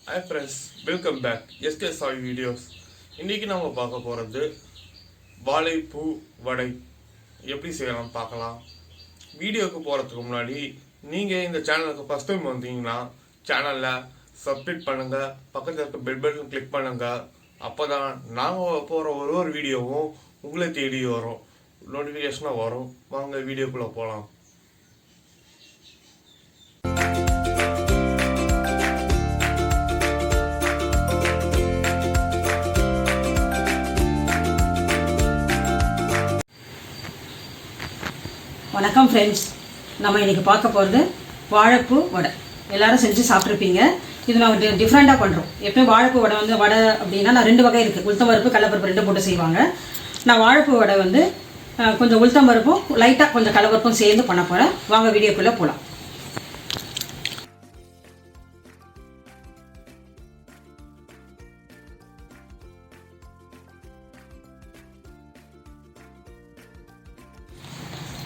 Hi friends, welcome back. Sksaivideos. இன்னைக்கு நாம பார்க்க போறது வாழைப்பூ வடை எப்படி செய்யலாம் பார்க்கலாம். வீடியோக்கு போறதுக்கு முன்னாடி நீங்க இந்த சேனலுக்கு ஃபர்ஸ்ட் டைம் வந்தீங்கன்னா சேனல்ல சப்ஸ்கிரைப் பண்ணுங்க, பக்கத்துல இருக்க பெல் பட்டன் கிளிக் பண்ணுங்க. அப்பதான் நாங்க போற ஒரு வீடியோவும் உங்களை தேடி வரும், நோட்டிஃபிகேஷனா வரும். வாங்க வீடியோக்குள்ள போலாம். வணக்கம் ஃப்ரெண்ட்ஸ், நம்ம இன்றைக்கி பார்க்க போகிறது வாழைப்பூ வடை. எல்லோரும் செஞ்சு சாப்பிட்ருப்பீங்க. இது நான் டிஃப்ரெண்ட்டாக பண்ணுறோம். எப்போயும் வாழைப்பூ வடை வடை அப்படின்னா நான் 2 வகை இருக்குது. உளுத்தம்பருப்பு கடலைப்பருப்பு 2 போட்டு செய்வாங்க. நான் வாழைப்பூ வடை கொஞ்சம் உளுத்தம்பருப்பும் லைட்டாக கொஞ்சம் கடலைப்பருப்பும் சேர்ந்து பண்ண போகிறேன். வாங்க வீடியோக்குள்ளே போகலாம்.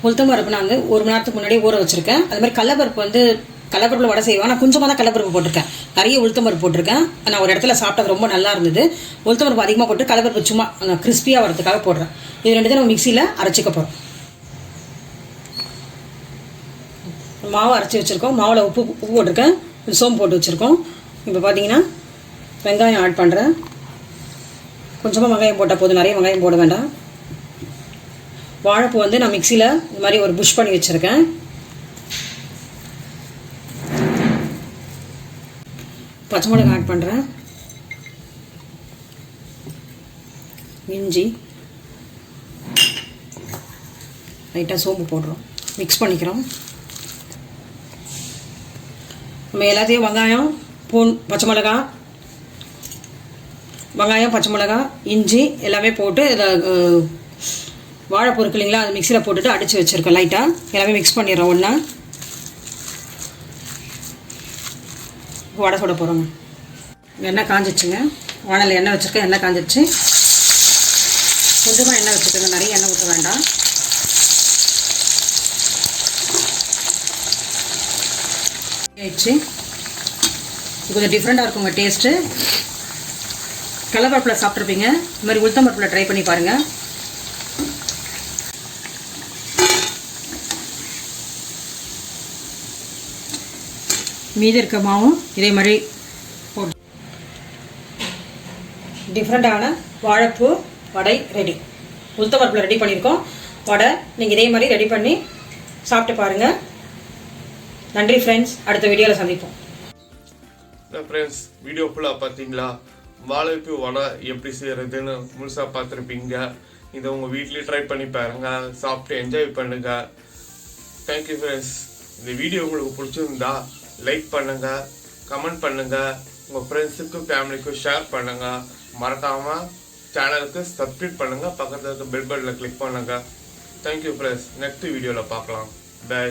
உளுத்தம்பருப்பு நான் 1 மணி நேரத்துக்கு முன்னாடி ஊற வச்சுருக்கேன். அது மாதிரி கடலைப்பருப்பில் வடை செய்வேன். நான் கொஞ்சமாக தான் கடலைப்பருப்பு போட்டிருக்கேன், நிறைய உளுத்தம்பருப்பு போட்டிருக்கேன். நான் ஒரு இடத்துல சாப்பிட்டது ரொம்ப நல்லா இருந்தது. உளுத்தம்பருப்பு அதிகமாக போட்டு கடலைப்பருப்பு சும்மா கிறிஸ்பியாக வரதுக்காக போடுறேன். இது 2 நம்ம மிக்சியில் அரைச்சிக்க போகிறோம். மாவு அரைச்சி வச்சுருக்கோம். மாவில் உப்பு போட்டிருக்கேன், சோம்பு போட்டு வச்சுருக்கோம். இப்போ பார்த்தீங்கன்னா வெங்காயம் ஆட் பண்ணுறேன். கொஞ்சமாக வெங்காயம் போட்டால் போதும், நிறைய வெங்காயம் போட வேண்டாம். வாழைப்பூ நான் மிக்சியில் இந்த மாதிரி ஒரு புஷ் பண்ணி வச்சுருக்கேன். பச்சை மிளகாய் ஆட் பண்ணுறேன், இஞ்சி, லைட்டாக சோம்பு போடுறோம், மிக்ஸ் பண்ணிக்கிறோம். நம்ம எல்லாத்தையும் வெங்காயம் பச்சை மிளகாய், பச்சை மிளகாய், இஞ்சி எல்லாமே போட்டு இதில் வாழைப்பூ இருக்கு இல்லைங்களா, அது மிக்சியில் போட்டுட்டு அடித்து வச்சுருக்கேன். லைட்டாக எல்லாமே மிக்ஸ் பண்ணிடுறோம் ஒன்றா. வடை சுட போகிறோங்க. எண்ணெய் காஞ்சிச்சுங்க. வானலில் எண்ணெய் வச்சுருக்கேன். எண்ணெய் காஞ்சிச்சு. கொஞ்சமாக எண்ணெய் வச்சுருக்கேங்க, நிறைய எண்ணெய் ஊற்ற வேண்டாம். ஆயிடுச்சு. இது கொஞ்சம் டிஃப்ரெண்ட்டாக இருக்குங்க டேஸ்ட்டு. கடலைப்பருப்பில் சாப்பிட்ருப்பீங்க, இது மாதிரி உளுத்தம்பருப்பில் ட்ரை பண்ணி பாருங்கள். மீதி இருக்க மாவும் இதே மாதிரி போட்டு டிஃப்ரெண்ட்டான வாழைப்பூ வடை ரெடி. உளுத்தம்பருப்பில் ரெடி பண்ணியிருக்கோம் வடை. நீங்கள் இதே மாதிரி ரெடி பண்ணி சாப்பிட்டு பாருங்கள். நன்றி ஃப்ரெண்ட்ஸ், அடுத்த வீடியோவில் சந்திப்போம். ஃப்ரெண்ட்ஸ், வீடியோ ஃபுல்லாக பார்த்தீங்களா? வாழைப்பூ வடை எப்படி செய்கிறதுன்னு முழுசாக பார்த்துருப்பீங்க. இதை உங்கள் வீட்லேயே ட்ரை பண்ணி பாருங்க, சாப்பிட்டு என்ஜாய் பண்ணுங்க. Thank you friends. இந்த வீடியோ உங்களுக்கு பிடிச்சிருந்தா லைக் பண்ணுங்க, கமெண்ட் பண்ணுங்க, உங்கள் ஃப்ரெண்ட்ஸுக்கும் ஃபேமிலிக்கும் ஷேர் பண்ணுங்க. மறக்காமல் சேனலுக்கு சப்ஸ்கிரைப் பண்ணுங்க, பக்கத்தில் இருக்க பெல் பட்டனை கிளிக் பண்ணுங்க. Thank you friends. நெக்ஸ்ட் வீடியோவில் பார்க்கலாம். பை.